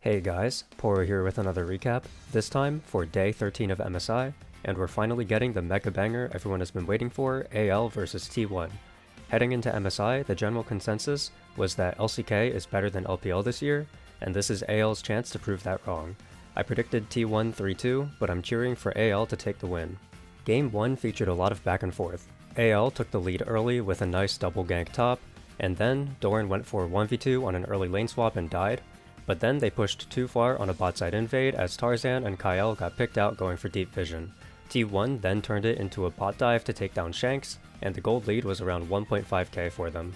Hey guys, Poro here with another recap, this time for day 13 of MSI, and we're finally getting the mega banger everyone has been waiting for, AL versus T1. Heading into MSI, the general consensus was that LCK is better than LPL this year, and this is AL's chance to prove that wrong. I predicted T1 3-2, but I'm cheering for AL to take the win. Game 1 featured a lot of back and forth. AL took the lead early with a nice double gank top, and then Doran went for 1v2 on an early lane swap and died. But then they pushed too far on a bot side invade as Tarzan and Kyle got picked out going for deep vision. T1 then turned it into a bot dive to take down Shanks, and the gold lead was around 1.5k for them.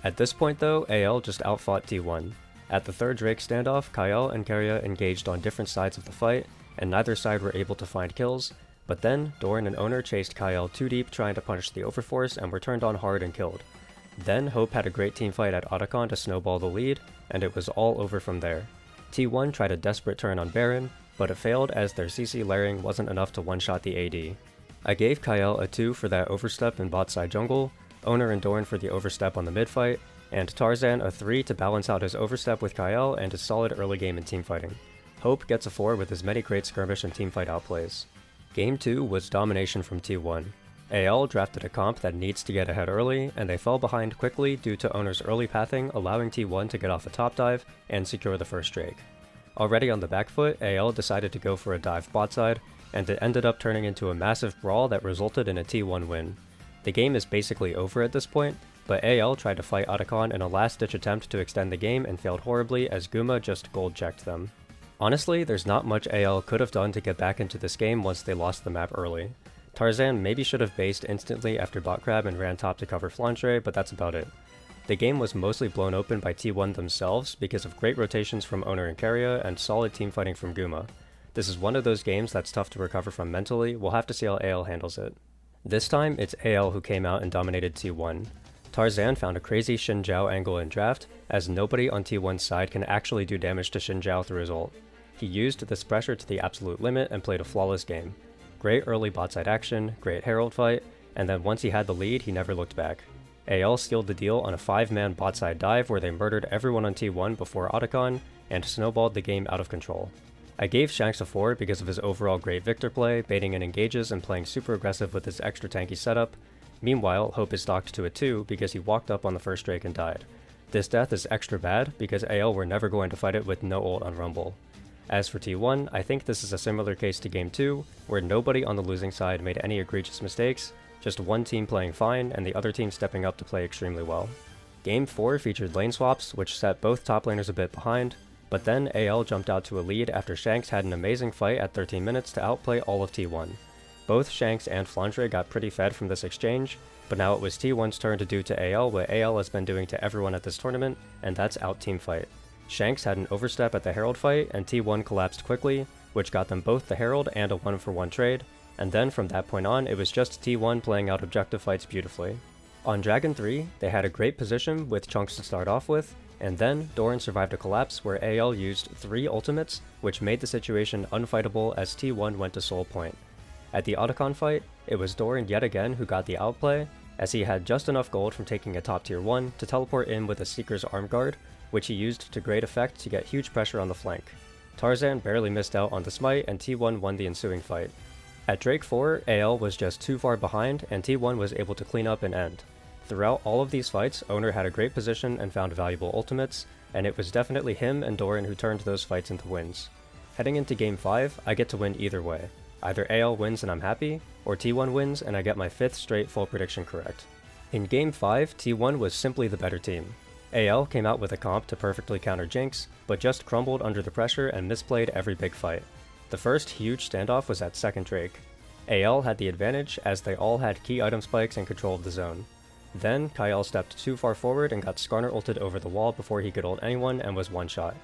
At this point though, AL just outfought T1. At the third Drake standoff, Kyle and Keria engaged on different sides of the fight, and neither side were able to find kills, but then Doran and Owner chased Kyle too deep trying to punish the overforce and were turned on hard and killed. Then Hope had a great teamfight at Otacon to snowball the lead, and it was all over from there. T1 tried a desperate turn on Baron, but it failed as their CC layering wasn't enough to one-shot the AD. I gave Kyle a 2 for that overstep in bot side jungle, Owner and Doran for the overstep on the mid fight, and Tarzan a 3 to balance out his overstep with Kyle and his solid early game in teamfighting. Hope gets a 4 with his many great skirmish and teamfight outplays. Game 2 was domination from T1. AL drafted a comp that needs to get ahead early, and they fell behind quickly due to Owner's early pathing allowing T1 to get off a top dive and secure the first Drake. Already on the back foot, AL decided to go for a dive bot side, and it ended up turning into a massive brawl that resulted in a T1 win. The game is basically over at this point, but AL tried to fight Otacon in a last-ditch attempt to extend the game and failed horribly as Guma just gold-checked them. Honestly, there's not much AL could have done to get back into this game once they lost the map early. Tarzan maybe should have based instantly after bot crab and ran top to cover Flandre, but that's about it. The game was mostly blown open by T1 themselves because of great rotations from Owner and Keria and solid teamfighting from Guma. This is one of those games that's tough to recover from mentally, we'll have to see how AL handles it. This time, it's AL who came out and dominated T1. Tarzan found a crazy Xin Zhao angle in draft, as nobody on T1's side can actually do damage to Xin Zhao through his ult. He used this pressure to the absolute limit and played a flawless game. Great early bot side action, great Herald fight, and then once he had the lead, he never looked back. AL sealed the deal on a 5-man bot side dive where they murdered everyone on T1 before Otacon, and snowballed the game out of control. I gave Shanks a 4 because of his overall great Victor play, baiting in engages and playing super aggressive with his extra tanky setup. Meanwhile, Hope is docked to a 2 because he walked up on the first Drake and died. This death is extra bad because AL were never going to fight it with no ult on Rumble. As for T1, I think this is a similar case to Game 2, where nobody on the losing side made any egregious mistakes, just one team playing fine and the other team stepping up to play extremely well. Game 4 featured lane swaps, which set both top laners a bit behind, but then AL jumped out to a lead after Shanks had an amazing fight at 13 minutes to outplay all of T1. Both Shanks and Flandre got pretty fed from this exchange, but now it was T1's turn to do to AL what AL has been doing to everyone at this tournament, and that's out-teamfight. Shanks had an overstep at the Herald fight, and T1 collapsed quickly, which got them both the Herald and a 1-for-1 trade, and then from that point on, it was just T1 playing out objective fights beautifully. On Dragon 3, they had a great position with chunks to start off with, and then Doran survived a collapse where AL used 3 ultimates, which made the situation unfightable as T1 went to Soul Point. At the Otacon fight, it was Doran yet again who got the outplay, as he had just enough gold from taking a top tier 1 to teleport in with a Seeker's arm guard, which he used to great effect to get huge pressure on the flank. Tarzan barely missed out on the smite and T1 won the ensuing fight. At Drake 4, AL was just too far behind and T1 was able to clean up and end. Throughout all of these fights, Owner had a great position and found valuable ultimates, and it was definitely him and Doran who turned those fights into wins. Heading into Game 5, I get to win either way. Either AL wins and I'm happy, or T1 wins and I get my 5th straight full prediction correct. In Game 5, T1 was simply the better team. AL came out with a comp to perfectly counter Jinx, but just crumbled under the pressure and misplayed every big fight. The first huge standoff was at second Drake. AL had the advantage as they all had key item spikes and control of the zone. Then Kyle stepped too far forward and got Skarner ulted over the wall before he could ult anyone and was one-shot.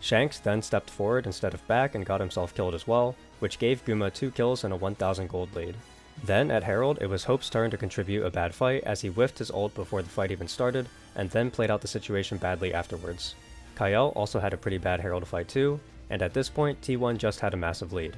Shanks then stepped forward instead of back and got himself killed as well, which gave Guma 2 kills and a 1000 gold lead. Then at Herald, it was Hope's turn to contribute a bad fight as he whiffed his ult before the fight even started, and then played out the situation badly afterwards. Kyle also had a pretty bad Herald fight too, and at this point T1 just had a massive lead.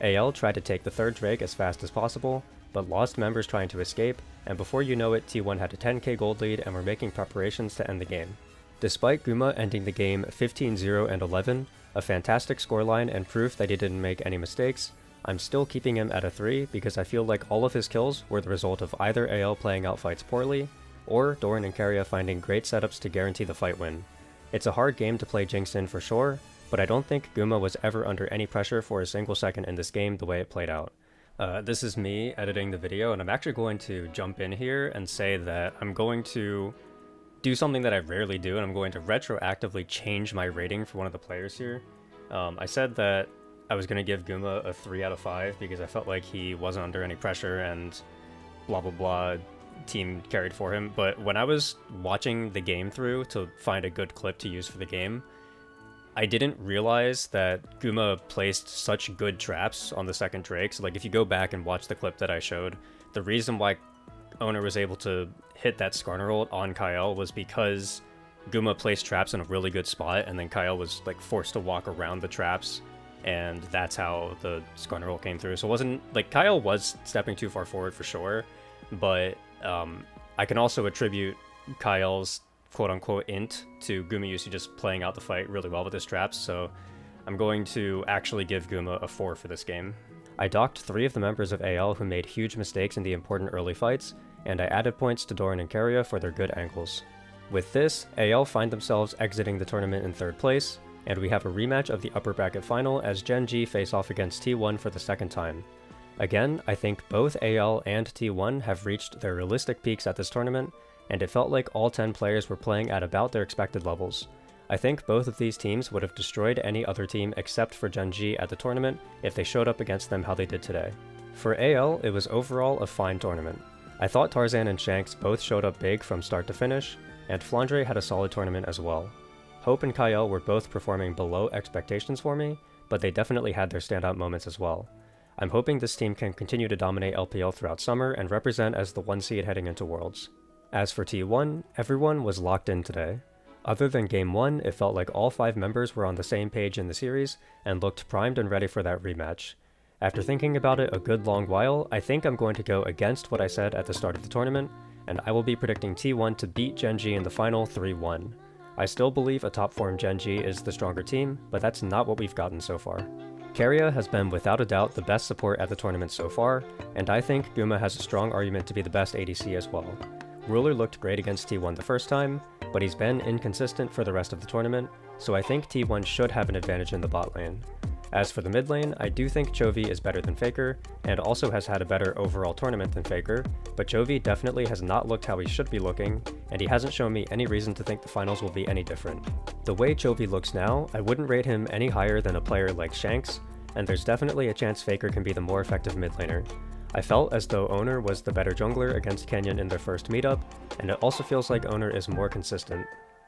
AL tried to take the third Drake as fast as possible, but lost members trying to escape, and before you know it, T1 had a 10k gold lead and were making preparations to end the game. Despite Guma ending the game 15-0 and 11, A fantastic scoreline and proof that he didn't make any mistakes. I'm still keeping him at a 3 because I feel like all of his kills were the result of either AL playing out fights poorly, or Doran and Keria finding great setups to guarantee the fight win. It's a hard game to play Jinx in for sure, but I don't think Guma was ever under any pressure for a single second in this game the way it played out. This is me editing the video, and I'm actually going to jump in here and say that I'm going to do something that I rarely do, and I'm going to retroactively change my rating for one of the players here. I said that I was going to give Guma a 3 out of 5 because I felt like he wasn't under any pressure and blah blah blah, team carried for him, but when I was watching the game through to find a good clip to use for the game, I didn't realize that Guma placed such good traps on the second Drake. So like if you go back and watch the clip that I showed, the reason why Owner was able to hit that Skarner ult on Kyle was because Guma placed traps in a really good spot, and then Kyle was like forced to walk around the traps, and that's how the Skarner ult came through. So it wasn't like Kyle was stepping too far forward for sure, but I can also attribute Kyle's quote-unquote int to Gumayusi just playing out the fight really well with his traps, so I'm going to actually give Guma a 4 for this game. I docked 3 of the members of AL who made huge mistakes in the important early fights, and I added points to Doran and Keria for their good angles. With this, AL find themselves exiting the tournament in 3rd place, and we have a rematch of the upper bracket final as Gen G face off against T1 for the 2nd time. Again, I think both AL and T1 have reached their realistic peaks at this tournament, and it felt like all 10 players were playing at about their expected levels. I think both of these teams would have destroyed any other team except for Gen G at the tournament if they showed up against them how they did today. For AL, it was overall a fine tournament. I thought Tarzan and Shanks both showed up big from start to finish, and Flandre had a solid tournament as well. Hope and Kyle were both performing below expectations for me, but they definitely had their standout moments as well. I'm hoping this team can continue to dominate LPL throughout summer and represent as the 1 seed heading into Worlds. As for T1, everyone was locked in today. Other than Game 1, it felt like all 5 members were on the same page in the series and looked primed and ready for that rematch. After thinking about it a good long while, I think I'm going to go against what I said at the start of the tournament, and I will be predicting T1 to beat Gen G in the final 3-1. I still believe a top form Gen G is the stronger team, but that's not what we've gotten so far. Keria has been without a doubt the best support at the tournament so far, and I think Guma has a strong argument to be the best ADC as well. Ruler looked great against T1 the first time, but he's been inconsistent for the rest of the tournament, so I think T1 should have an advantage in the bot lane. As for the mid lane, I do think Chovy is better than Faker, and also has had a better overall tournament than Faker, but Chovy definitely has not looked how he should be looking, and he hasn't shown me any reason to think the finals will be any different. The way Chovy looks now, I wouldn't rate him any higher than a player like Shanks, and there's definitely a chance Faker can be the more effective mid laner. I felt as though Owner was the better jungler against Canyon in their first meetup, and it also feels like Owner is more consistent.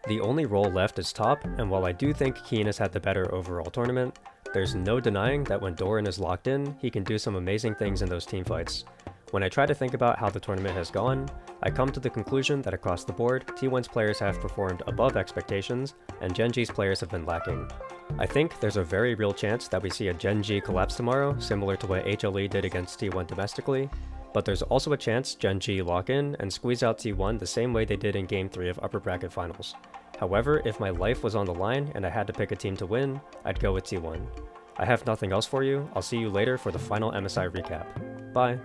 The only role left is top, and while I do think Keen has had the better overall tournament, there's no denying that when Doran is locked in, he can do some amazing things in those teamfights. When I try to think about how the tournament has gone, I come to the conclusion that across the board, T1's players have performed above expectations, and Gen G's players have been lacking. I think there's a very real chance that we see a Gen G collapse tomorrow, similar to what HLE did against T1 domestically, but there's also a chance Gen G lock in and squeeze out T1 the same way they did in Game 3 of Upper Bracket Finals. However, if my life was on the line and I had to pick a team to win, I'd go with T1. I have nothing else for you. I'll see you later for the final MSI recap. Bye!